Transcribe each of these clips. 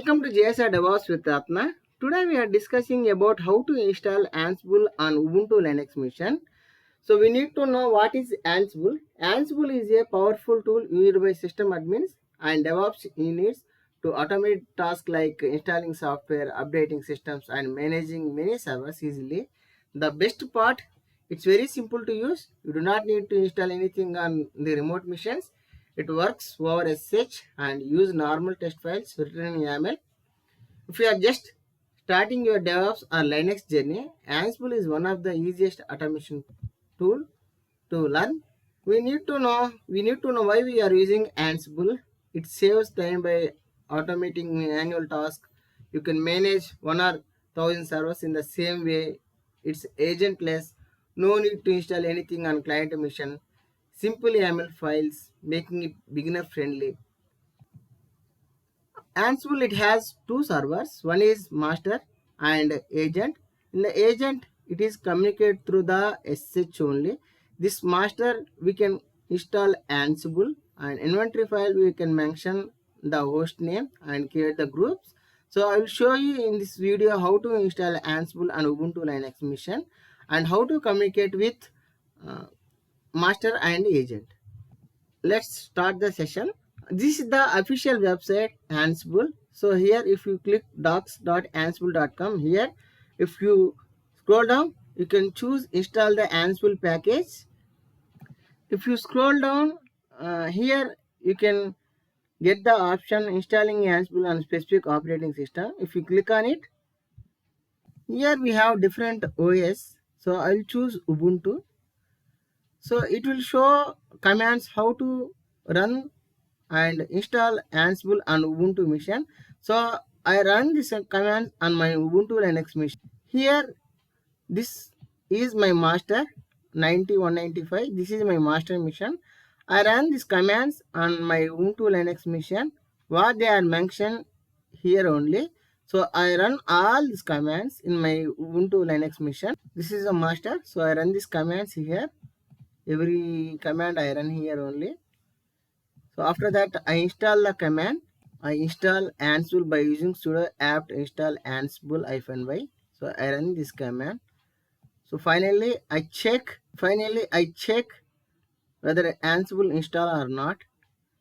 Welcome to JSR DevOps with Ratna. Today we are discussing about how to install Ansible on Ubuntu Linux machine. So we need to know what is Ansible. Ansible is a powerful tool used by system admins and DevOps units to automate tasks like installing software, updating systems, and managing many servers easily. The best part, it's very simple to use. You do not need to install anything on the remote machines. It works over SSH and use normal test files written in YAML. If you are just starting your DevOps or Linux journey, Ansible is one of the easiest automation tool to learn. We need to know why we are using Ansible. It saves time by automating manual tasks. You can manage 1 or 1,000 servers in the same way. It's agentless. No need to install anything on client machine. Simple YAML files, making it beginner friendly. Ansible, it has two servers. One is master and agent. In the agent, it is communicate through the SSH only. This master, we can install Ansible, and inventory file we can mention the host name and create the groups. So I will show you in this video how to install Ansible on Ubuntu Linux machine and how to communicate with uh, master and agent. Let's start the session. This is the official website Ansible. So here if you click docs.ansible.com, here if you scroll down, you can choose install the Ansible package. If you scroll down, here you can get the option installing Ansible on specific operating system. If you click on it, here we have different OS. So I'll choose Ubuntu. So it will show commands how to run and install Ansible on Ubuntu machine. So I run this command on my Ubuntu Linux machine. Here this is my master 9195. This is my master machine. I run these commands on my Ubuntu Linux machine. What they are mentioned here only. So I run all these commands in my Ubuntu Linux machine. This is a master. So I run these commands here. Every command I run here only. So after that, I install the command. I install Ansible by using sudo apt install ansible -y. So I run this command. So finally I check whether Ansible install or not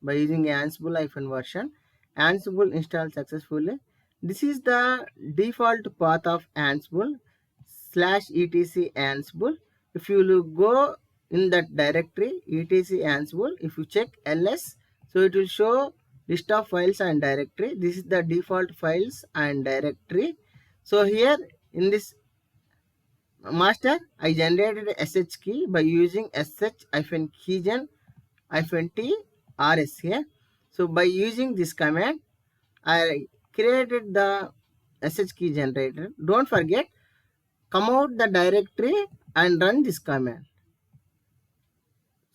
by using Ansible -version. Ansible installed successfully. This is the default path of Ansible /etc Ansible. If you go in that directory etc Ansible, if you check ls, so it will show list of files and directory. This is the default files and directory. So here in this master, I generated a sh key by using sh-keygen -t rsa. So by using this command, I created the sh key generator. Don't forget, come out the directory and run this command.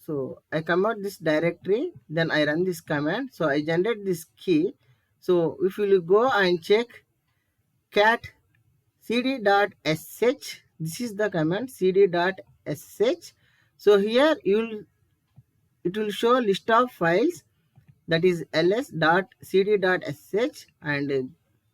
So I come out this directory, then I run this command. So I generate this key. So if you go and check cat cd.sh, this is the command cd.sh. So here it will show list of files, that is ls.cd.sh and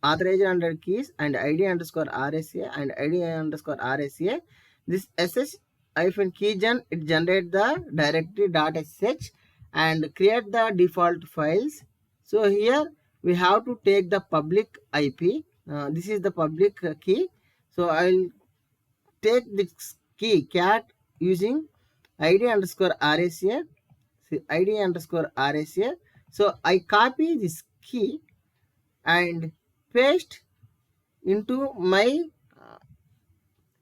authorizer under keys and id underscore rsa and id underscore rsa. This sh-keygen, it generate the directory.sh and create the default files. So here we have to take the public IP. This is the public key. So I'll take this key cat using id underscore rsa. id underscore rsa. So I copy this key and paste into my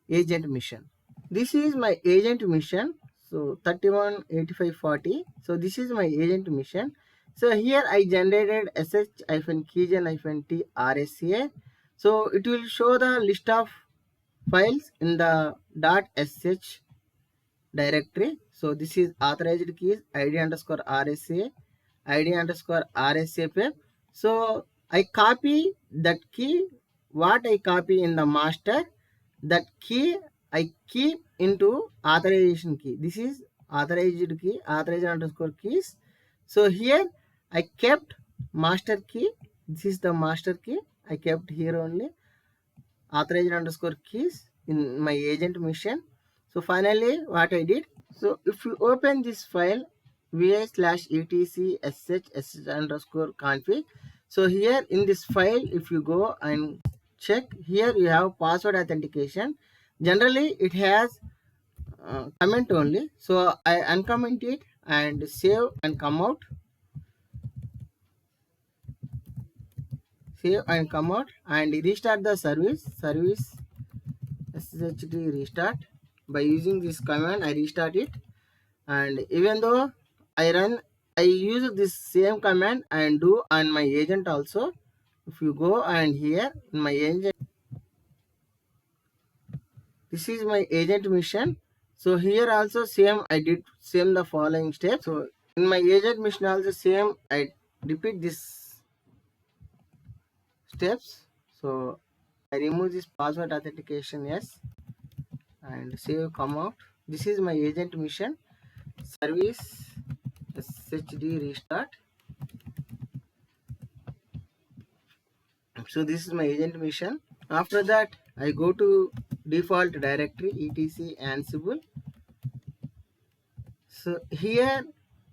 agent mission. This is my agent mission. So 318540. So this is my agent mission. So here I generated sh-keygen -t rsa. So it will show the list of files in the .sh directory. So this is authorized keys id underscore rsa, id underscore rsa pair. So I copy that key. What I copy in the master, that key I keep into authorization key. This is authorized key, authorized underscore keys. So here I kept master key This is the master key. I kept here only authorized underscore keys in my agent mission. So finally what I did, so if you open this file va/etc/sh underscore config, so here in this file if you go and check, here you have password authentication. Generally it has comment only, so I uncomment it and save and come out, save and come out and restart the service SSH restart. By using this command I restart it, and even though I use this same command and do on my agent also. If you go and here in my agent, this is my agent mission. So here also same I did same the following steps. So in my agent mission also same I repeat this steps. So I remove this password authentication, yes, and save come out. This is my agent mission service SSH restart. So this is my agent mission. After that I go to default directory etc Ansible. So here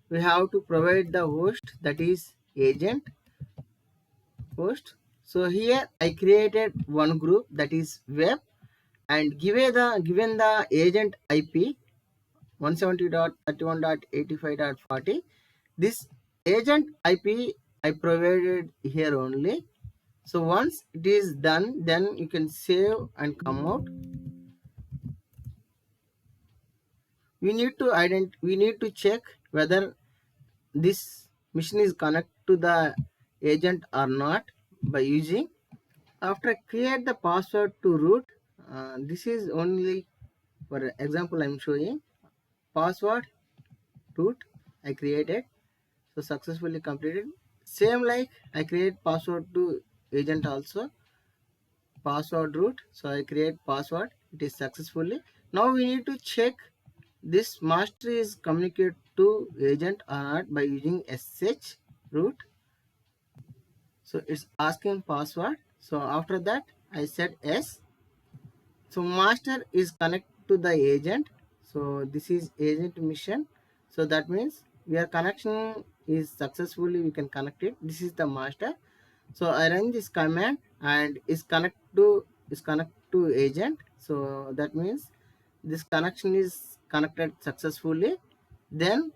we have to provide the host, that is agent host. So here I created one group, that is web, and given the agent IP 170.31.85.40, this agent IP I provided here only. So once it is done, then you can save and come out. We need to check whether this machine is connected to the agent or not by using. After I create the password to root, this is only for example I am showing. Password root I created, so successfully completed. Same like I create password to agent also, password root. So I create password, it is successfully. Now we need to check this master is communicate to agent or not by using SSH root. So it's asking password. So after that I said yes. So master is connect to the agent. So this is agent mission. So that means your connection is successfully, we can connect it. This is the master. So I run this command and is connect to agent. So that means this connection is connected successfully. Then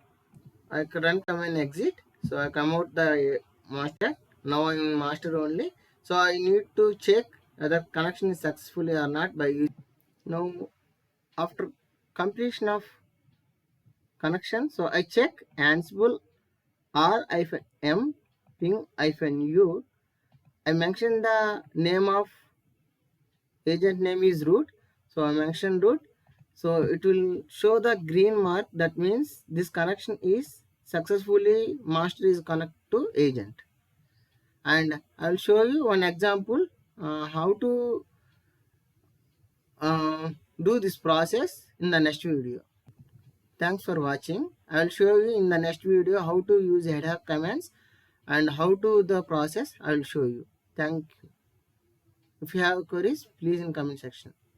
I can run command exit. So I come out the master. Now I'm in master only. So I need to check whether connection is successfully or not by using. Now after completion of connection, so I check Ansible r-m ping-u. I mention the name of agent name is root. So I mention root. So it will show the green mark. That means this connection is successfully, master is connected to agent. And I will show you one example how to do this process in the next video. Thanks for watching. I will show you in the next video how to use header commands and how to the process I will show you. Thank you. If you have queries, please in comment section.